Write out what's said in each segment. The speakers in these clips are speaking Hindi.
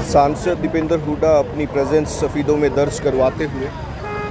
सांसद दीपेंद्र हुड्डा अपनी प्रेजेंस सफीदों में दर्ज करवाते हुए।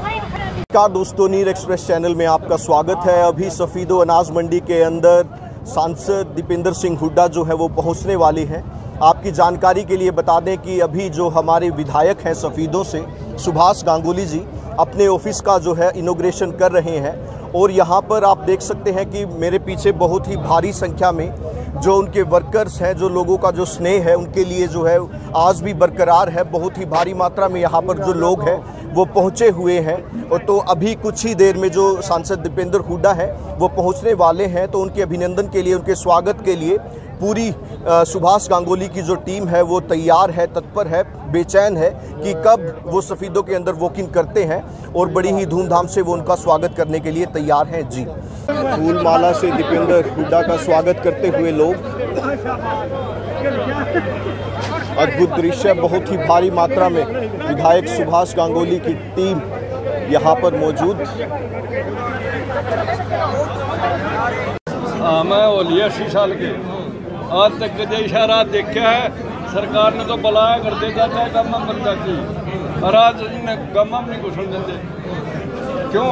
नमस्कार दोस्तों, नीर एक्सप्रेस चैनल में आपका स्वागत है। अभी सफीदों अनाज मंडी के अंदर सांसद दीपेंद्र सिंह हुड्डा जो है वो पहुंचने वाले हैं। आपकी जानकारी के लिए बता दें कि अभी जो हमारे विधायक हैं सफीदों से, सुभाष गांगुली जी, अपने ऑफिस का जो है इनॉग्रेशन कर रहे हैं। और यहाँ पर आप देख सकते हैं कि मेरे पीछे बहुत ही भारी संख्या में जो उनके वर्कर्स हैं, जो लोगों का जो स्नेह है उनके लिए जो है आज भी बरकरार है। बहुत ही भारी मात्रा में यहाँ पर जो लोग हैं वो पहुँचे हुए हैं। और तो अभी कुछ ही देर में जो सांसद दीपेंद्र हुड्डा है वो पहुँचने वाले हैं। तो उनके अभिनंदन के लिए, उनके स्वागत के लिए पूरी सुभाष गांगुली की जो टीम है वो तैयार है, तत्पर है, बेचैन है कि कब वो सफीदों के अंदर वॉकिंग करते हैं। और बड़ी ही धूमधाम से वो उनका स्वागत करने के लिए तैयार हैं। जी, फूलमाला से दीपेंद्र हुड्डा का स्वागत करते हुए लोग, अद्भुत दृश्य, बहुत ही भारी मात्रा में विधायक सुभाष गांगुली की टीम यहाँ पर मौजूद। मैं ओलिया 80 साल के आज तक के इशारा देखा है। सरकार ने तो बुलाया करते जाता है गम बन जाती, और आज गम नहीं घुसन देते। क्यों?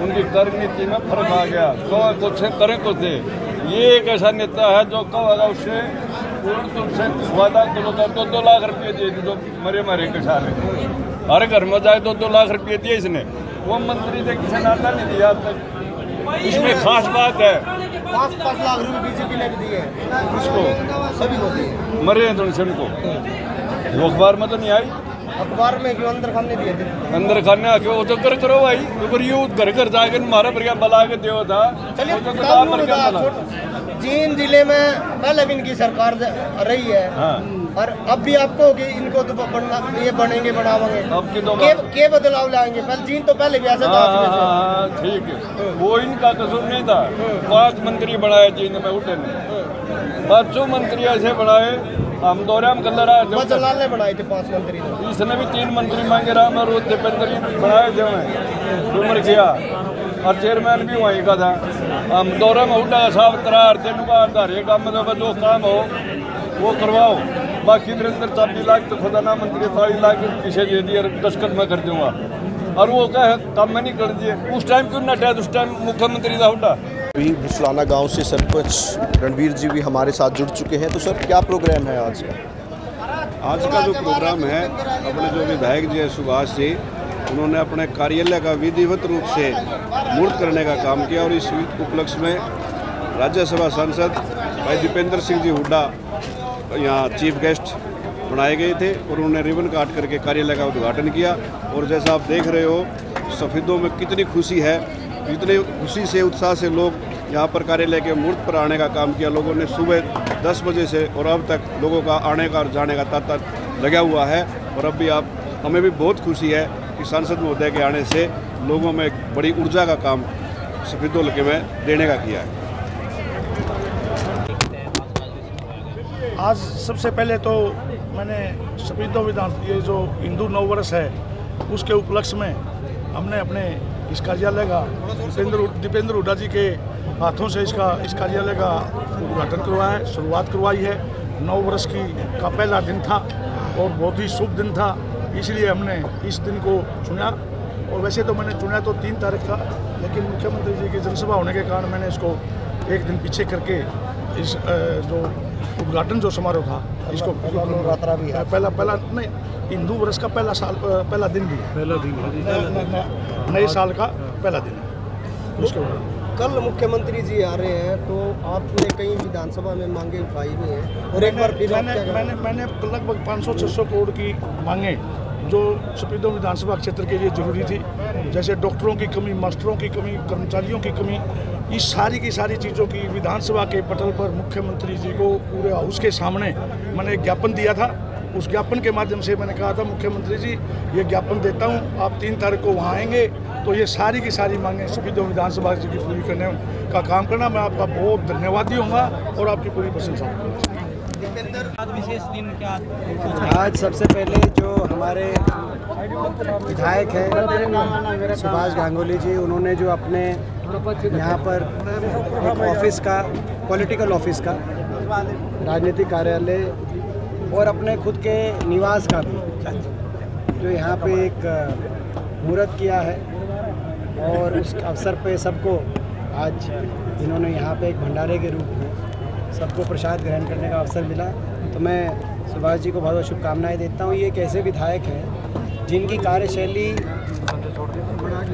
उनकी कर नीति में फर्क आ गया। तो कुछ करें कुछ दे। ये एक ऐसा नेता है जो कहेगा उससे वादा करो, 2 लाख रुपये दिए जो मरे किसान है। हर घर में जाए 2 लाख रुपये दिए इसने। वो मंत्री ने किसी नाता नहीं दिया आज तक। इसमें खास बात है 5 लाख रुपए बीजेपी ने दिए उसको, सभी को दिए, मरे हैं तो को। वो अखबार में तो नहीं आई। अखबार में क्यों अंदर खाने दिए थे? अंदर खाने आके वो तो करो भाई, ऊपर यूँ घर जाके मारा बढ़िया बला के देव था। जींद जिले में पहले भी इनकी सरकार रही है। हाँ। और अब भी आपको कि इनको तो ये बनेंगे, बनावेंगे, अब तो के बदलाव लाएंगे। पहले जींद तो पहले भी ऐसा था। ठीक है, वो इनका कसूर नहीं था। 5 मंत्री बनाए जींद में, उठे नहीं 5 मंत्री ऐसे बनाए। हम दौरे में कल रहा जलाल ने बनाए थे 5 मंत्री, इसने भी 3 मंत्री मांगे रहा। मैं रोज दीपेंद्र बनाए थे, मैं उम्र किया और चेयरमैन भी वहीं का था। हम दौरे में उठा साहब तरार तेन का आधार काम में जो काम हो वो करवाओ, बाकी निरंतर 40 लाख तो खुदा ना मंत्री 40 लाख पीछे दे दिए, दस्खत मैं कर दूंगा। और वो क्या है काम में नहीं कर दिए। उस टाइम क्यों न उस टाइम मुख्यमंत्री था हुड्डा। अभी भुसलाना गांव से सरपंच रणवीर जी भी हमारे साथ जुड़ चुके हैं। तो सर, क्या प्रोग्राम है आज का? आज का जो प्रोग्राम है, अपने जो विधायक जी है सुभाष जी, उन्होंने अपने कार्यालय का विधिवत रूप से मूर्त करने का काम किया। और इस उपलक्ष्य में राज्यसभा सांसद भाई दीपेंद्र सिंह जी हुड्डा यहाँ चीफ गेस्ट बनाए गए थे और उन्होंने रिबन काट करके कार्यालय का उद्घाटन किया। और जैसा आप देख रहे हो, सफीदों में कितनी खुशी है, कितनी खुशी से, उत्साह से लोग यहाँ पर कार्यालय के मूर्त पर आने का काम किया। लोगों ने सुबह 10 बजे से और अब तक लोगों का आने का और जाने का तांता लगा हुआ है। और अब भी हमें भी बहुत खुशी है कि सांसद महोदय के आने से लोगों में एक बड़ी ऊर्जा का काम सफीदों हल्के में देने का किया है। आज सबसे पहले तो मैंने सफीदों विधान, ये जो हिंदू नववर्ष है उसके उपलक्ष्य में हमने अपने इस कार्यालय का दीपेंद्र हुड्डा जी के हाथों से इस कार्यालय का उद्घाटन करवाया है, शुरुआत करवाई है। 9 वर्ष का पहला दिन था और बहुत ही शुभ दिन था, इसलिए हमने इस दिन को चुना। और वैसे तो मैंने चुना तो 3 तारीख था, लेकिन मुख्यमंत्री जी की जनसभा होने के कारण मैंने इसको एक दिन पीछे करके इस जो उद्घाटन जो समारोह था इसको पहला नहीं, हिंदू वर्ष का पहला दिन भी है, नए साल का पहला दिन। उसके कल मुख्यमंत्री जी आ रहे हैं, तो आपने कई विधानसभा में मांगे उठाई हुई हैं और एक बार फिर मैंने लगभग 500-600 करोड़ की मांगे जो सफीदों विधानसभा क्षेत्र के लिए जरूरी थी, जैसे डॉक्टरों की कमी, मास्टरों की कमी, कर्मचारियों की कमी, इस सारी की सारी चीज़ों की विधानसभा के पटल पर मुख्यमंत्री जी को पूरे हाउस के सामने मैंने ज्ञापन दिया था। उस ज्ञापन के माध्यम से मैंने कहा था, मुख्यमंत्री जी ये ज्ञापन देता हूँ, आप 3 तारीख को वहाँ आएंगे तो ये सारी की सारी मांगें सफीदों विधानसभा जी की पूरी करने का काम करना। मैं आपका बहुत धन्यवादी होऊंगा और आपकी पूरी प्रशंसा करूँगा। आज विशेष दिन क्या? आज सबसे पहले जो हमारे विधायक हैं सुभाष गांगुली जी, उन्होंने जो अपने यहाँ पर एक ऑफिस का, पॉलिटिकल ऑफिस का, राजनीतिक कार्यालय और अपने खुद के निवास का भी, जो यहाँ पे एक मुहूर्त किया है। और उस अवसर पे सबको आज इन्होंने यहाँ पे एक भंडारे के रूप में सबको प्रसाद ग्रहण करने का अवसर मिला। तो मैं सुभाष जी को बहुत बहुत शुभकामनाएं देता हूँ। ये एक ऐसे विधायक हैं जिनकी कार्यशैली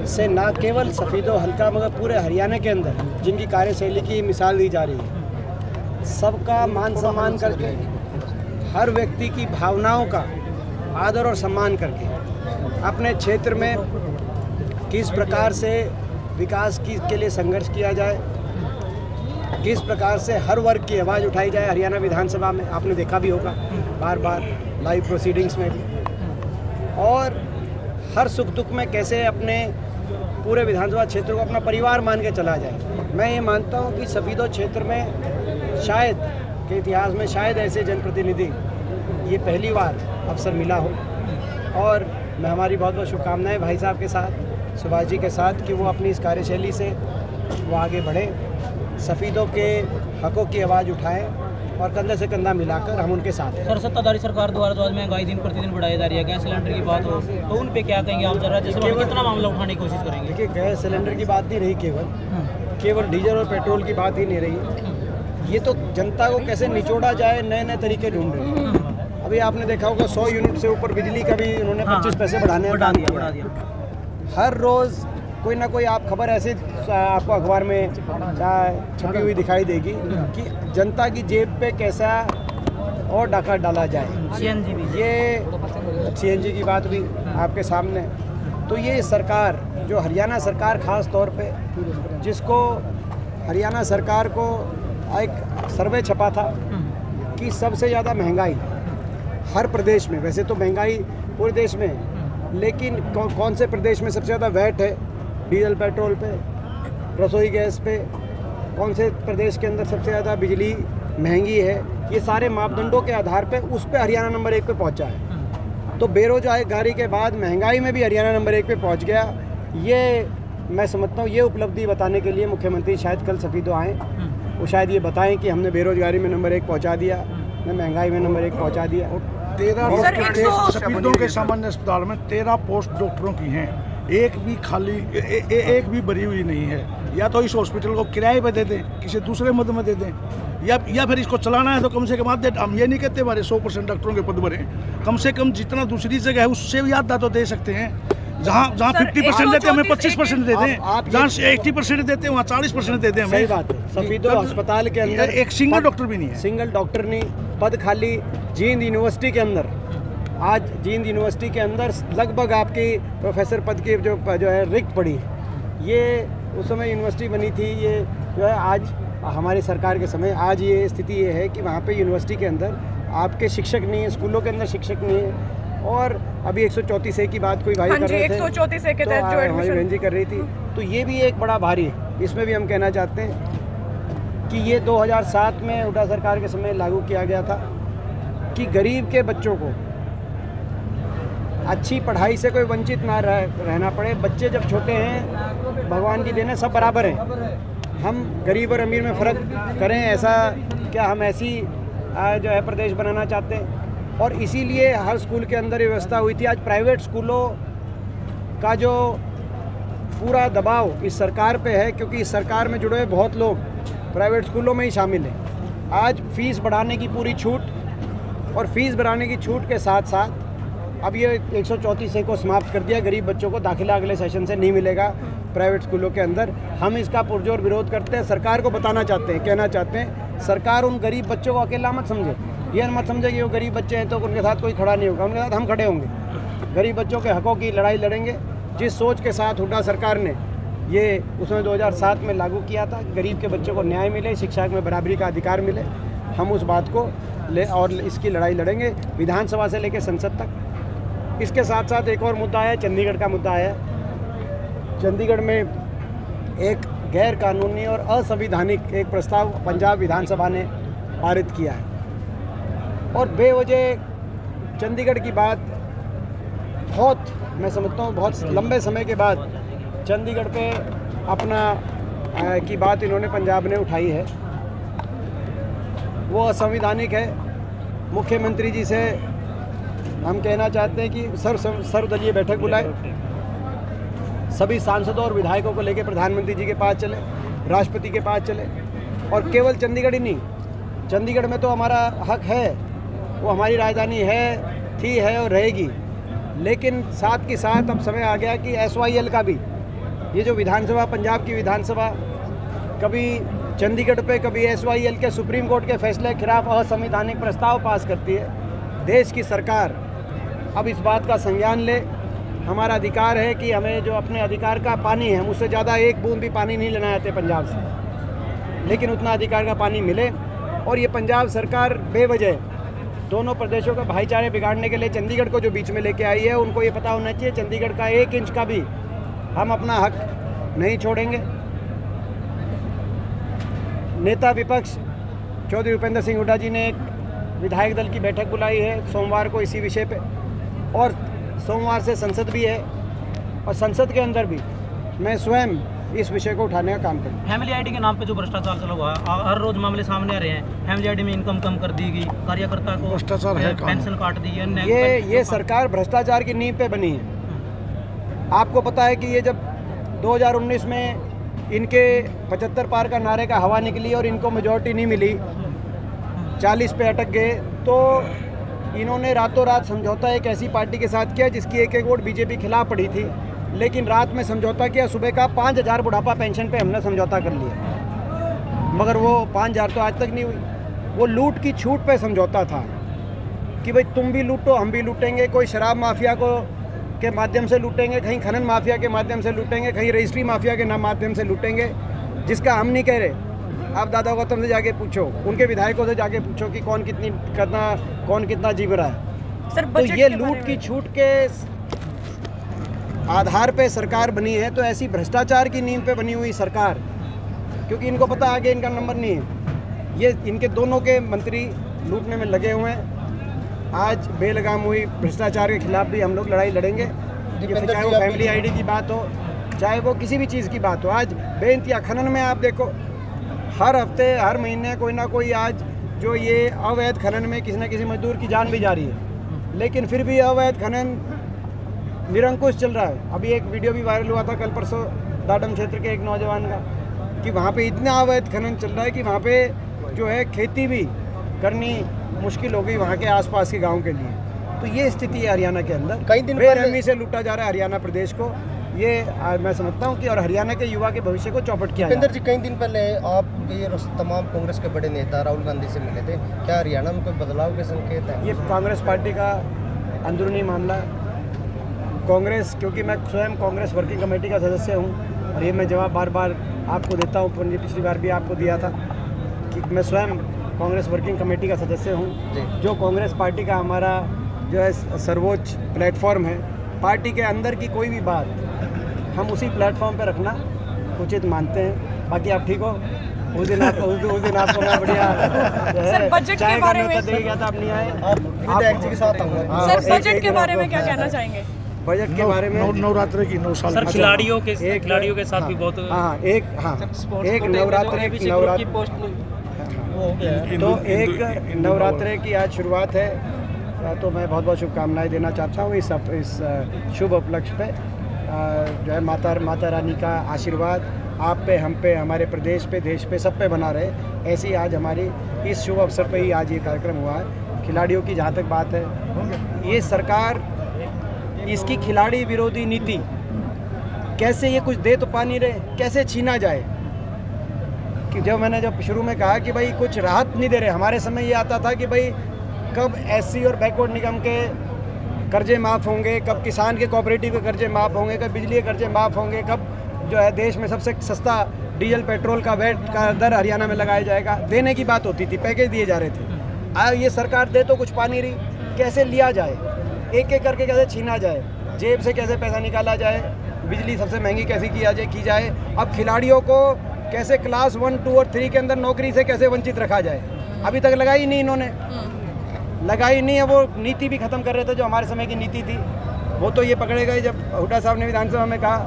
से न केवल सफीदो हल्का मगर पूरे हरियाणा के अंदर जिनकी कार्यशैली की मिसाल दी जा रही है। सबका मान सम्मान करके, हर व्यक्ति की भावनाओं का आदर और सम्मान करके अपने क्षेत्र में किस प्रकार से विकास के लिए संघर्ष किया जाए, किस प्रकार से हर वर्ग की आवाज़ उठाई जाए। हरियाणा विधानसभा में आपने देखा भी होगा बार बार लाइव प्रोसीडिंग्स में भी, और हर सुख दुख में कैसे अपने पूरे विधानसभा क्षेत्र को अपना परिवार मान के चला जाए। मैं ये मानता हूँ कि सफीदो क्षेत्र में शायद के इतिहास में शायद ऐसे जनप्रतिनिधि ये पहली बार अवसर मिला हो। और मैं हमारी बहुत बहुत शुभकामनाएं भाई साहब के साथ, सुभाष जी के साथ, कि वो अपनी इस कार्यशैली से वो आगे बढ़े, सफीदों के हकों की आवाज़ उठाएं और कंधे से कंधा मिलाकर हम उनके साथ हैं। सर, सत्ताधारी सरकार द्वारा जो आज महंगाई दिन प्रतिदिन बढ़ाई जा रही है, गैस सिलेंडर की बात हो तो उन पे क्या कहेंगे आप? जरा जैसे कितना मामला उठाने की कोशिश करेंगे? देखिए, गैस सिलेंडर की बात नहीं रही, केवल डीजल और पेट्रोल की बात ही नहीं रही। ये तो जनता को कैसे निचोड़ा जाए, नए नए तरीके ढूंढ रहे हैं। अभी आपने देखा होगा 100 यूनिट से ऊपर बिजली का भी उन्होंने 25 पैसे बढ़ा दिया। हर रोज़ कोई ना कोई आप खबर ऐसे आपको अखबार में छपी हुई दिखाई देगी कि जनता की जेब पे कैसा और डाका डाला जाए। ये CNG की बात हुई आपके सामने। तो ये सरकार, जो हरियाणा सरकार ख़ास तौर पे, जिसको हरियाणा सरकार को एक सर्वे छपा था कि सबसे ज़्यादा महंगाई हर प्रदेश में, वैसे तो महंगाई पूरे देश में, लेकिन कौन से प्रदेश में सबसे ज़्यादा वैट है डीजल पेट्रोल पे, रसोई गैस पे, कौन से प्रदेश के अंदर सबसे ज़्यादा बिजली महंगी है, ये सारे मापदंडों के आधार पे उस पे हरियाणा नंबर 1 पे पहुंचा है। तो बेरोजगारी के बाद महंगाई में भी हरियाणा नंबर 1 पे पहुंच गया। ये मैं समझता हूँ ये उपलब्धि बताने के लिए मुख्यमंत्री शायद कल सफीदो आएँ, वो शायद ये बताएं कि हमने बेरोजगारी में नंबर 1 पहुँचा दिया, हमने महंगाई में नंबर 1 पहुँचा दिया। 13 डॉक्टर सफीदों के सामान्य अस्पताल में 13 पोस्ट डॉक्टरों की हैं, एक भी खाली एक भी भरी हुई नहीं है। या तो इस हॉस्पिटल को किराए पे दे दें, किसी दूसरे मद में दे दें, या फिर इसको चलाना है तो कम से कम आधे, हम ये नहीं कहते हमारे 100% डॉक्टरों के पद भरे, कम से कम जितना दूसरी जगह है उससे भी ज़्यादा तो दे सकते हैं। जहाँ 50% देते हैं हमें 25% दे दें, जहाँ 80% देते हैं वहाँ 40% दे दें। सही बात है। सफीदो अस्पताल के अंदर एक सिंगल डॉक्टर भी नहीं है, सिंगल डॉक्टर नहीं, पद खाली। जींद यूनिवर्सिटी के अंदर, आज जींद यूनिवर्सिटी के अंदर लगभग आपकी प्रोफेसर पद की जो है रिक्त पड़ी। ये उस समय यूनिवर्सिटी बनी थी, ये जो है आज हमारी सरकार के समय आज ये स्थिति ये है कि वहाँ पे यूनिवर्सिटी के अंदर आपके शिक्षक नहीं है, स्कूलों के अंदर शिक्षक नहीं है। और अभी 134A की बात कोई भाई कर रहे थे, 134A के तहत जो हमारी बहन जी कर रही थी, तो ये भी एक बड़ा भारी है। इसमें भी हम कहना चाहते हैं कि ये 2007 में हुड्डा सरकार के समय लागू किया गया था कि गरीब के बच्चों को अच्छी पढ़ाई से कोई वंचित ना रहना पड़े। बच्चे जब छोटे हैं, भगवान की देन है, सब बराबर हैं। हम गरीब और अमीर में फ़र्क करें, ऐसा क्या हम ऐसी जो है प्रदेश बनाना चाहते हैं? और इसीलिए हर स्कूल के अंदर व्यवस्था हुई थी। आज प्राइवेट स्कूलों का जो पूरा दबाव इस सरकार पे है, क्योंकि इस सरकार में जुड़े हुए बहुत लोग प्राइवेट स्कूलों में ही शामिल हैं। आज फीस बढ़ाने की पूरी छूट, और फीस बढ़ाने की छूट के साथ साथ अब ये 134A को समाप्त कर दिया। गरीब बच्चों को दाखिला अगले सेशन से नहीं मिलेगा प्राइवेट स्कूलों के अंदर। हम इसका पुरजोर विरोध करते हैं। सरकार को बताना चाहते हैं, कहना चाहते हैं, सरकार उन गरीब बच्चों को अकेला मत समझे। ये मत समझे कि वो गरीब बच्चे हैं तो उनके साथ कोई खड़ा नहीं होगा, उनके साथ हम खड़े होंगे। गरीब बच्चों के हकों की लड़ाई लड़ेंगे। जिस सोच के साथ हुड्डा सरकार ने ये उसमें 2007 में लागू किया था, गरीब के बच्चों को न्याय मिले, शिक्षा में बराबरी का अधिकार मिले, हम उस बात को और इसकी लड़ाई लड़ेंगे विधानसभा से लेकर संसद तक। इसके साथ साथ एक और मुद्दा है, चंडीगढ़ का मुद्दा है। चंडीगढ़ में एक गैर कानूनी और असंवैधानिक एक प्रस्ताव पंजाब विधानसभा ने पारित किया है, और बेवजह चंडीगढ़ की बात बहुत, मैं समझता हूँ बहुत लंबे समय के बाद चंडीगढ़ पे अपना की बात इन्होंने पंजाब ने उठाई है। वो असंवैधानिक है, मुख्यमंत्री जी से हम कहना चाहते हैं कि सर्वदलीय बैठक बुलाए, सभी सांसदों और विधायकों को लेकर प्रधानमंत्री जी के पास चले, राष्ट्रपति के पास चले। और केवल चंडीगढ़ ही नहीं, चंडीगढ़ में तो हमारा हक है, वो हमारी राजधानी है, थी, है और रहेगी। लेकिन साथ के साथ अब समय आ गया कि SYL का भी, ये जो विधानसभा, पंजाब की विधानसभा कभी चंडीगढ़ पे, कभी SYL के सुप्रीम कोर्ट के फैसले के खिलाफ असंवैधानिक प्रस्ताव पास करती है। देश की सरकार अब इस बात का संज्ञान ले। हमारा अधिकार है कि हमें जो अपने अधिकार का पानी है, मुझसे ज़्यादा एक बूंद भी पानी नहीं लेना चाहते पंजाब से, लेकिन उतना अधिकार का पानी मिले। और ये पंजाब सरकार बेवजह दोनों प्रदेशों का भाईचारे बिगाड़ने के लिए चंडीगढ़ को जो बीच में लेके आई है, उनको ये पता होना चाहिए चंडीगढ़ का 1 इंच का भी हम अपना हक नहीं छोड़ेंगे। नेता विपक्ष चौधरी भूपेंद्र सिंह हुड्डा जी ने एक विधायक दल की बैठक बुलाई है सोमवार को इसी विषय पे, और सोमवार से संसद भी है, और संसद के अंदर भी मैं स्वयं इस विषय को उठाने का काम करूँ। फैमिली आईडी के नाम पे जो भ्रष्टाचार चला हुआ है, हर रोज मामले सामने आ रहे हैं। फैमिली आईडी में इनकम कम कर दी गई, कार्यकर्ता को भ्रष्टाचार है, पेंशन काट दी गई। ये सरकार भ्रष्टाचार की नींव पे बनी है। आपको पता है कि ये जब 2019 में इनके 75 पार का नारे का हवा निकली और इनको मेजॉरिटी नहीं मिली, 40 पे अटक गए, तो इन्होंने रातों रात समझौता एक ऐसी पार्टी के साथ किया जिसकी एक वोट बीजेपी खिलाफ पड़ी थी, लेकिन रात में समझौता किया। सुबह का 5000 बुढ़ापा पेंशन पे हमने समझौता कर लिया, मगर वो 5000 तो आज तक नहीं हुई। वो लूट की छूट पे समझौता था कि भाई तुम भी लूटो, हम भी लूटेंगे। कोई शराब माफिया को के माध्यम से लूटेंगे, कहीं खनन माफिया के माध्यम से लूटेंगे, कहीं रजिस्ट्री माफिया के माध्यम से लूटेंगे, जिसका हम नहीं कह रहे। आप दादा गौतम से जाके पूछो, उनके विधायकों से जाके पूछो कि कौन कितना जी रहा है। सर, तो ये लूट की छूट के आधार पे सरकार बनी है, तो ऐसी भ्रष्टाचार की नींव पे बनी हुई सरकार, क्योंकि इनको पता आगे इनका नंबर नहीं है। ये इनके दोनों के मंत्री लूटने में लगे हुए हैं। आज बेलगाम हुई भ्रष्टाचार के खिलाफ भी हम लोग लड़ाई लड़ेंगे, चाहे वो फैमिली आईडी की बात हो, चाहे वो किसी भी चीज़ की बात हो। आज बेइंतहा खनन में आप देखो, हर हफ्ते हर महीने कोई ना कोई आज जो ये अवैध खनन में किसी न किसी मजदूर की जान भी जा रही है, लेकिन फिर भी अवैध खनन निरंकुश चल रहा है। अभी एक वीडियो भी वायरल हुआ था कल परसों दाडम क्षेत्र के एक नौजवान का, कि वहाँ पे इतना अवैध खनन चल रहा है कि वहाँ पे जो है खेती भी करनी मुश्किल हो गई वहाँ के आसपास के गांव के लिए। तो ये स्थिति है हरियाणा के अंदर, कई दिन बेरहमी से लूटा जा रहा है हरियाणा प्रदेश को। ये मैं समझता हूँ कि और हरियाणा के युवा के भविष्य को चौपट किया। भूपेंद्र जी, कई दिन पहले आप ये तमाम कांग्रेस के बड़े नेता राहुल गांधी से मिले थे, क्या हरियाणा में कोई बदलाव के संकेत है? ये कांग्रेस पार्टी का अंदरूनी मामला है। कांग्रेस, क्योंकि मैं स्वयं कांग्रेस वर्किंग कमेटी का सदस्य हूँ, और ये मैं जवाब बार बार आपको देता हूँ, पिछली बार भी आपको दिया था कि मैं स्वयं कांग्रेस वर्किंग कमेटी का सदस्य हूँ। जो कांग्रेस पार्टी का हमारा जो है सर्वोच्च प्लेटफॉर्म है, पार्टी के अंदर की कोई भी बात हम उसी प्लेटफॉर्म पे रखना उचित मानते हैं। बाकी आप ठीक हो? उस दिन आपको मैं बढ़िया सर बजट के बारे में गया था, आप नहीं आए। विधायक जी के साथ आऊंगा। सर बजट के बारे में क्या कहना चाहेंगे? बजट के बारे में नवरात्रे की 9 साल सर खिलाड़ियों के साथ भी बहुत एक नवरात्रे की पोस्ट तो एक नवरात्रे की आज शुरुआत है, तो मैं बहुत बहुत शुभकामनाएं देना चाहता हूँ इस शुभ उपलक्ष्य पे। जो है माता रानी का आशीर्वाद आप पे, हम पे, हमारे प्रदेश पे, देश पे, सब पे बना रहे। ऐसी आज हमारी इस शुभ अवसर पे ही आज ये कार्यक्रम हुआ है। खिलाड़ियों की जहाँ तक बात है, ये सरकार इसकी खिलाड़ी विरोधी नीति, कैसे ये कुछ दे तो पा नहीं रहे, कैसे छीना जाए। कि जब शुरू में कहा कि भाई कुछ राहत नहीं दे रहे, हमारे समय ये आता था कि भाई कब SC और बैकवर्ड निगम के कर्जे माफ़ होंगे, कब किसान के कोऑपरेटिव के कर्जे माफ़ होंगे, कब बिजली के कर्जे माफ़ होंगे, कब जो है देश में सबसे सस्ता डीजल पेट्रोल का वैट का दर हरियाणा में लगाया जाएगा। देने की बात होती थी, पैकेज दिए जा रहे थे। ये सरकार दे तो कुछ पा नहीं रही, कैसे लिया जाए, एक एक करके कैसे छीना जाए, जेब से कैसे पैसा निकाला जाए, बिजली सबसे महंगी कैसे की जाए। अब खिलाड़ियों को कैसे क्लास 1, 2 और 3 के अंदर नौकरी से कैसे वंचित रखा जाए, अभी तक लगाई नहीं, इन्होंने लगाई नहीं है। वो नीति भी ख़त्म कर रहे थे जो हमारे समय की नीति थी, वो तो ये पकड़ेगा ही। जब हुड्डा साहब ने विधानसभा में कहा,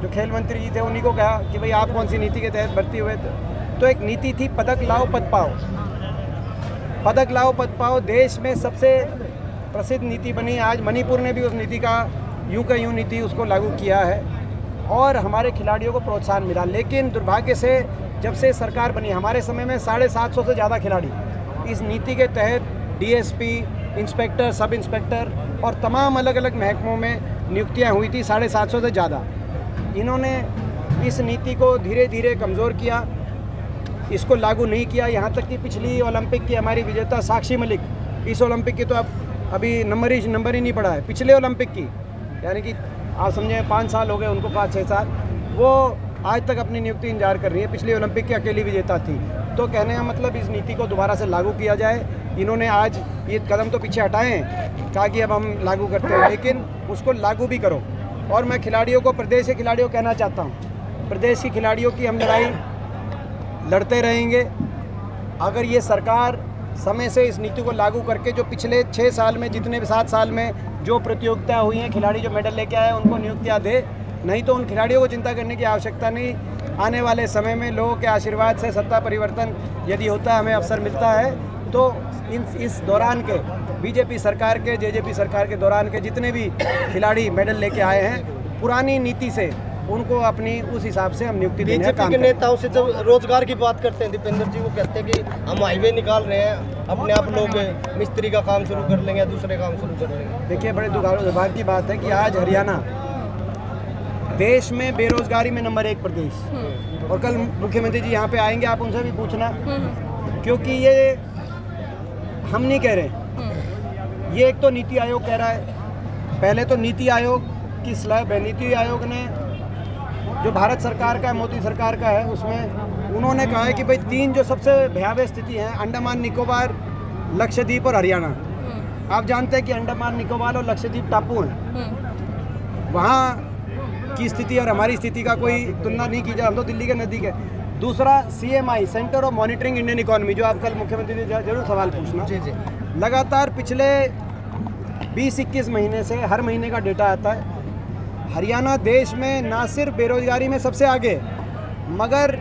जो खेल मंत्री जी थे उन्हीं को कहा कि भाई आप कौन सी नीति के तहत भर्ती हुए थे, तो एक नीति थी पदक लाओ पद पाओ। पदक लाओ पद पाओ देश में सबसे प्रसिद्ध नीति बनी। आज मणिपुर ने भी उस नीति का यूं नीति उसको लागू किया है और हमारे खिलाड़ियों को प्रोत्साहन मिला। लेकिन दुर्भाग्य से जब से सरकार बनी हमारे समय में 750 से ज़्यादा खिलाड़ी इस नीति के तहत डीएसपी, इंस्पेक्टर, सब इंस्पेक्टर और तमाम अलग अलग महकमों में नियुक्तियां हुई थी, 750 से ज़्यादा। इन्होंने इस नीति को धीरे धीरे कमज़ोर किया, इसको लागू नहीं किया। यहाँ तक कि पिछली ओलंपिक की हमारी विजेता साक्षी मलिक, इस ओलंपिक की तो अब अभी नंबर ही नहीं पड़ा है, पिछले ओलंपिक की, यानी कि आप समझें 5 साल हो गए उनको, 5-6 साल, वो आज तक अपनी नियुक्ति इंतजार कर रही है। पिछली ओलंपिक की अकेली विजेता थी। तो कहने का मतलब इस नीति को दोबारा से लागू किया जाए। इन्होंने आज ये कदम तो पीछे हटाए हैं, कहा कि अब हम लागू करते हैं, लेकिन उसको लागू भी करो। और मैं खिलाड़ियों को, प्रदेश के खिलाड़ियों को कहना चाहता हूँ, प्रदेश की खिलाड़ियों की हम लड़ाई लड़ते रहेंगे। अगर ये सरकार समय से इस नीति को लागू करके जो पिछले 6 साल में, जितने भी 7 साल में जो प्रतियोगिता हुई हैं, खिलाड़ी जो मेडल लेके आए उनको नियुक्तियाँ दे, नहीं तो उन खिलाड़ियों को चिंता करने की आवश्यकता नहीं। आने वाले समय में लोगों के आशीर्वाद से सत्ता परिवर्तन यदि होता है, हमें अवसर मिलता है, तो इस दौरान के बीजेपी सरकार के, जेजेपी सरकार के दौरान के जितने भी खिलाड़ी मेडल लेके आए हैं, पुरानी नीति से उनको अपनी उस हिसाब से हम नियुक्ति देने का काम बीजेपी के नेताओं से जब रोजगार की बात करते हैं दीपेंद्र जी, वो कहते हैं कि हम हाईवे निकाल रहे हैं, अपने आप लोग मिस्त्री का काम शुरू कर लेंगे, दूसरे काम शुरू कर लेंगे। देखिए, बड़े दुर्भाग्य की बात है कि आज हरियाणा देश में बेरोजगारी में नंबर 1 प्रदेश, और कल मुख्यमंत्री जी यहाँ पे आएंगे, आप उनसे भी पूछना, क्योंकि ये हम नहीं कह रहे, ये एक तो नीति आयोग कह रहा है। पहले तो नीति आयोग की स्लैब है, नीति आयोग ने जो भारत सरकार का, मोदी सरकार का है, उसमें उन्होंने कहा है कि भाई 3 जो सबसे भयावह स्थिति है, अंडमान निकोबार, लक्षद्वीप और हरियाणा। आप जानते हैं कि अंडमान निकोबार और लक्षद्वीप टापू हैं, वहाँ की स्थिति और हमारी स्थिति का कोई तुलना नहीं की जाए, हम तो दिल्ली के नज़दीक है। दूसरा CMI, centre of monitoring Indian economy, जो आप कल मुख्यमंत्री जी जरूर सवाल पूछना। जी। लगातार पिछले 20-21 महीने से हर महीने का डेटा आता है। हरियाणा देश में ना सिर्फ बेरोजगारी में सबसे आगे, मगर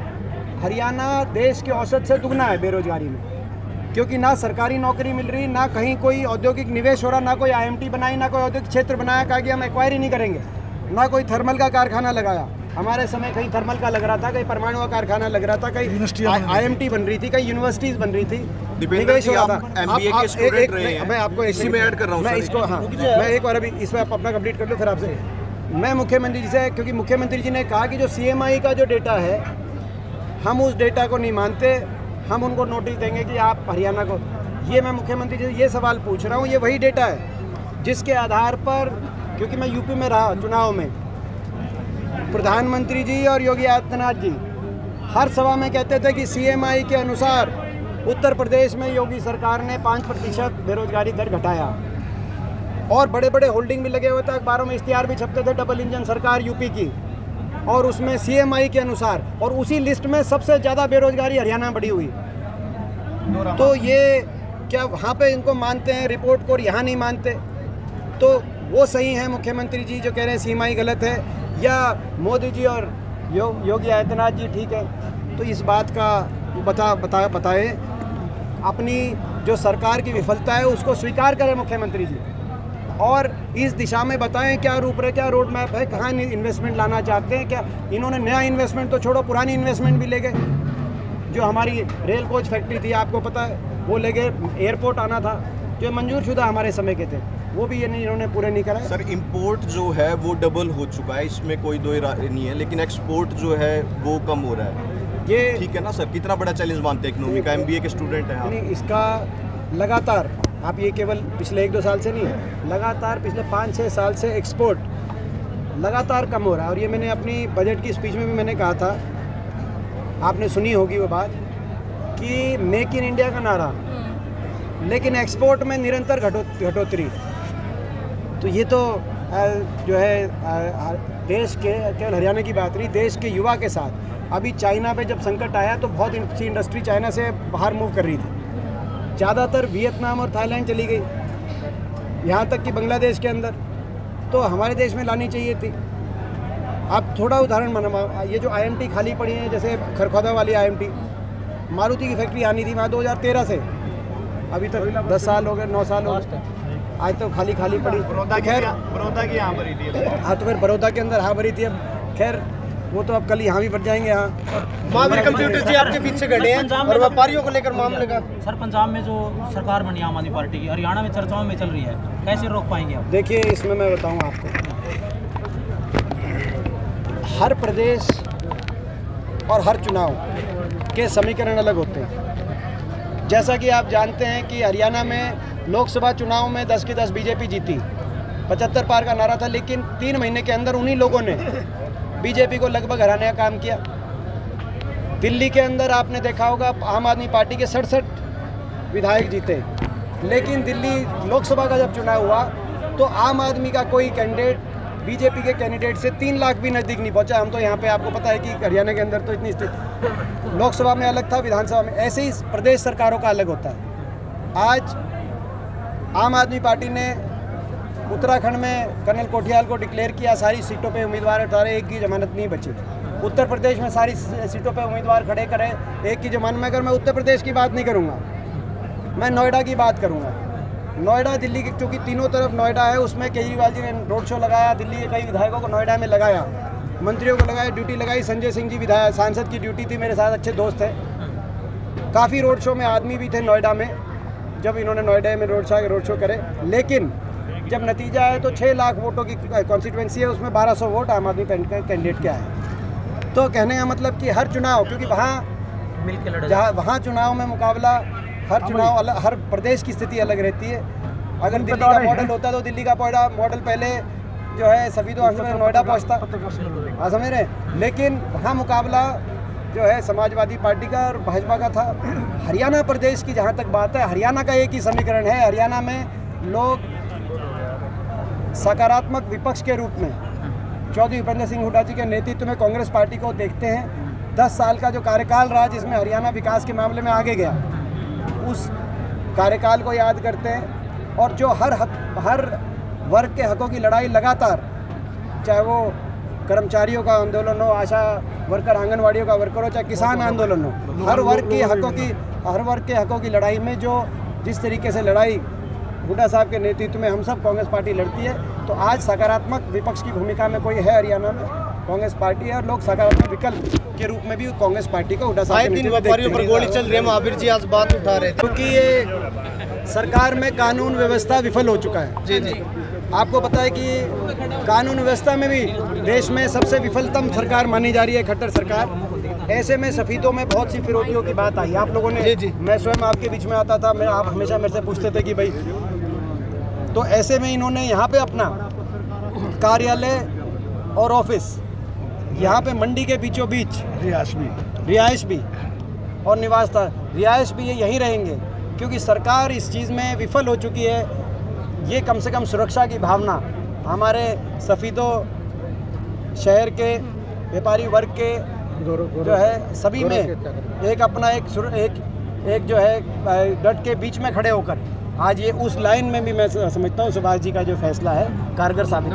हरियाणा देश के औसत से दुगना है बेरोजगारी में, क्योंकि ना सरकारी नौकरी मिल रही, ना कहीं कोई औद्योगिक निवेश हो रहा, ना कोई IMT बनाई, ना कोई औद्योगिक क्षेत्र बनाया, कहा कि हम एक्वायर ही नहीं करेंगे, ना कोई थर्मल का कारखाना लगाया। हमारे समय कहीं थर्मल का लग रहा था, कहीं परमाणु का कारखाना लग रहा था, कहीं IMT बन रही थी, कहीं यूनिवर्सिटीज़ बन रही थी, निवेश हो रहा था। मैं आपको इसी में ऐड कर रहा हूँ, मैं इसको, हाँ, मैं एक बार अभी इसमें अपना कंप्लीट कर लूँ, फिर आपसे मैं मुख्यमंत्री जी से, क्योंकि मुख्यमंत्री जी ने कहा कि जो CMI का जो डेटा है, हम उस डेटा को नहीं मानते, हम उनको नोटिस देंगे कि आप हरियाणा को, ये मैं मुख्यमंत्री जी से ये सवाल पूछ रहा हूँ, ये वही डेटा है जिसके आधार पर, क्योंकि मैं यूपी में रहा चुनाव में, प्रधानमंत्री जी और योगी आदित्यनाथ जी हर सभा में कहते थे कि CMI के अनुसार उत्तर प्रदेश में योगी सरकार ने 5% बेरोजगारी दर घटाया, और बड़े बड़े होल्डिंग भी लगे हुए थे, अखबारों में इश्तिहार भी छपते थे, डबल इंजन सरकार यूपी की, और उसमें CMI के अनुसार, और उसी लिस्ट में सबसे ज़्यादा बेरोजगारी हरियाणा बढ़ी हुई। तो ये क्या वहाँ पे इनको मानते हैं रिपोर्ट को और यहाँ नहीं मानते? तो वो सही हैं मुख्यमंत्री जी जो कह रहे हैं CMI गलत है, या मोदी जी और योगी आदित्यनाथ जी ठीक है? तो इस बात का बताए, अपनी जो सरकार की विफलता है उसको स्वीकार करें मुख्यमंत्री जी, और इस दिशा में बताएं क्या रूपरेखा, रोड मैप है, कहाँ इन्वेस्टमेंट लाना चाहते हैं। क्या इन्होंने नया इन्वेस्टमेंट तो छोड़ो, पुरानी इन्वेस्टमेंट भी ले गए। जो हमारी रेल कोच फैक्ट्री थी, आपको पता है, वो ले गए। एयरपोर्ट आना था जो मंजूर शुदा हमारे समय के थे, वो भी ये नहीं, इन्होंने पूरे नहीं करा। सर, इंपोर्ट जो है वो डबल हो चुका है, इसमें कोई दो राय नहीं है, लेकिन एक्सपोर्ट जो है वो कम हो रहा है। ये ठीक है ना सर? कितना बड़ा चैलेंज मानते हैं इकोनॉमी का? MBA के स्टूडेंट हैं आप। नहीं, इसका लगातार, आप ये केवल पिछले 1-2 साल से नहीं है, लगातार पिछले 5-6 साल से एक्सपोर्ट लगातार कम हो रहा है। और ये मैंने अपनी बजट की स्पीच में भी मैंने कहा था, आपने सुनी होगी वो बात, कि मेक इन इंडिया का नारा, लेकिन एक्सपोर्ट में निरंतर घटोतरी। तो ये तो जो है देश के, केवल हरियाणा की बात नहीं, देश के युवा के साथ, अभी चाइना पे जब संकट आया तो बहुत सी इंडस्ट्री चाइना से बाहर मूव कर रही थी, ज़्यादातर वियतनाम और थाईलैंड चली गई, यहाँ तक कि बांग्लादेश के अंदर, तो हमारे देश में लानी चाहिए थी। आप थोड़ा उदाहरण माना, ये जो IMT खाली पड़ी हैं, जैसे खरखौदा वाली IMT, मारुति की फैक्ट्री आनी थी वहाँ 2013 से, अभी तक 10 साल हो गए, 9 साल हो गए, आज तो खाली खाली पड़ी। खैर बड़ौदा की यहाँ भरी थी। हाँ, तो फिर बड़ौदा के अंदर हाँ भरी थी। अब खैर वो तो अब कल यहाँ भी बढ़ जाएंगे। यहाँ महावीर कंप्यूटर जी आपके पीछे खड़े हैं और व्यापारियों को लेकर मामले का। सर, पंजाब में जो सरकार बनी आम आदमी पार्टी की, हरियाणा में चर्चाओं में चल रही है, कैसे रोक पाएंगे आप? देखिए, इसमें मैं बताऊँ आपको, हर प्रदेश और हर चुनाव के समीकरण अलग होते हैं। जैसा कि आप जानते हैं कि हरियाणा में लोकसभा चुनाव में 10 की 10 बीजेपी जीती, 75 पार का नारा था, लेकिन 3 महीने के अंदर उन्हीं लोगों ने बीजेपी को लगभग हराने का काम किया। दिल्ली के अंदर आपने देखा होगा आम आदमी पार्टी के 67 विधायक जीते, लेकिन दिल्ली लोकसभा का जब चुनाव हुआ तो आम आदमी का कोई कैंडिडेट बीजेपी के कैंडिडेट से 3 लाख भी नज़दीक नहीं पहुंचा। हम तो यहाँ पे आपको पता है कि हरियाणा के अंदर तो इतनी स्थिति, लोकसभा में अलग था, विधानसभा में। ऐसे ही प्रदेश सरकारों का अलग होता है। आज आम आदमी पार्टी ने उत्तराखंड में कर्नल कोठियाल को डिक्लेयर किया, सारी सीटों पे उम्मीदवार उतारे, एक की जमानत नहीं बची। उत्तर प्रदेश में सारी सीटों पे उम्मीदवार खड़े करे, एक की जमानत में। अगर मैं उत्तर प्रदेश की बात नहीं करूँगा, मैं नोएडा की बात करूँगा। नोएडा, दिल्ली की, क्योंकि तीनों तरफ नोएडा है, उसमें केजरीवाल जी ने रोड शो लगाया, दिल्ली के कई विधायकों को नोएडा में लगाया, मंत्रियों को लगाया, ड्यूटी लगाई। संजय सिंह जी विधायक सांसद की ड्यूटी थी, मेरे साथ अच्छे दोस्त हैं। काफ़ी रोड शो में आदमी भी थे नोएडा में, जब इन्होंने नोएडा में रोड शो करे। लेकिन जब नतीजा है तो 6 लाख वोटों की कॉन्स्टिट्यूंसी है, उसमें 1200 वोट आम आदमी कैंडिडेट के आए। तो कहने का मतलब कि हर चुनाव, क्योंकि वहाँ मिलकर जहाँ वहाँ चुनाव में मुकाबला, हर चुनाव अलग, हर प्रदेश की स्थिति अलग रहती है। अगर दिल्ली का मॉडल होता तो दिल्ली का मॉडल पहले जो है सफीदो में नोएडा पहुँचता, हाँ समझ रहे हैं। लेकिन वहाँ मुकाबला जो है समाजवादी पार्टी का और भाजपा का था। हरियाणा प्रदेश की जहाँ तक बात है, हरियाणा का एक ही समीकरण है। हरियाणा में लोग सकारात्मक विपक्ष के रूप में चौधरी भूपेंद्र सिंह हुड्डा जी के नेतृत्व में कांग्रेस पार्टी को देखते हैं। 10 साल का जो कार्यकाल रहा, जिसमें हरियाणा विकास के मामले में आगे गया, उस कार्यकाल को याद करते हैं। और जो हर वर्ग के हकों की लड़ाई लगातार, चाहे वो कर्मचारियों का आंदोलन हो, आशा वर्कर, आंगनवाड़ियों का वर्कर हो, चाहे किसान आंदोलन हो, हर वर्ग के हकों की लड़ाई में जो जिस तरीके से लड़ाई हुड्डा साहब के नेतृत्व में हम सब कांग्रेस पार्टी लड़ती है, तो आज सकारात्मक विपक्ष की भूमिका में कोई है हरियाणा में, कांग्रेस पार्टी है। और लोग सकारात्मक विकल्प के रूप में भी कांग्रेस पार्टी को हुड्डा साहब के व्यापारियों पर गोली चल रही है। महावीर जी आज बात उठा रहे थे, क्योंकि ये सरकार में कानून व्यवस्था विफल हो चुका है। जी आपको पता है कि कानून व्यवस्था में भी देश में सबसे विफलतम सरकार मानी जा रही है खट्टर सरकार। ऐसे में सफीदों में बहुत सी फिरौतियों की बात आई, आप लोगों ने, मैं स्वयं आपके बीच में आता था, आप हमेशा मेरे से पूछते थे कि भाई, तो ऐसे में इन्होंने यहाँ पे अपना कार्यालय और ऑफिस, यहाँ पे मंडी के बीचों बीच रिहाइश भी और निवास था, रिहाइश भी ये यहीं रहेंगे, क्योंकि सरकार इस चीज़ में विफल हो चुकी है। ये कम से कम सुरक्षा की भावना हमारे सफीदो शहर के व्यापारी वर्ग के जो है सभी में एक अपना एक जो है डट के बीच में खड़े होकर आज ये उस लाइन में भी मैं समझता हूँ सुभाष जी का जो फैसला है कारगर साबित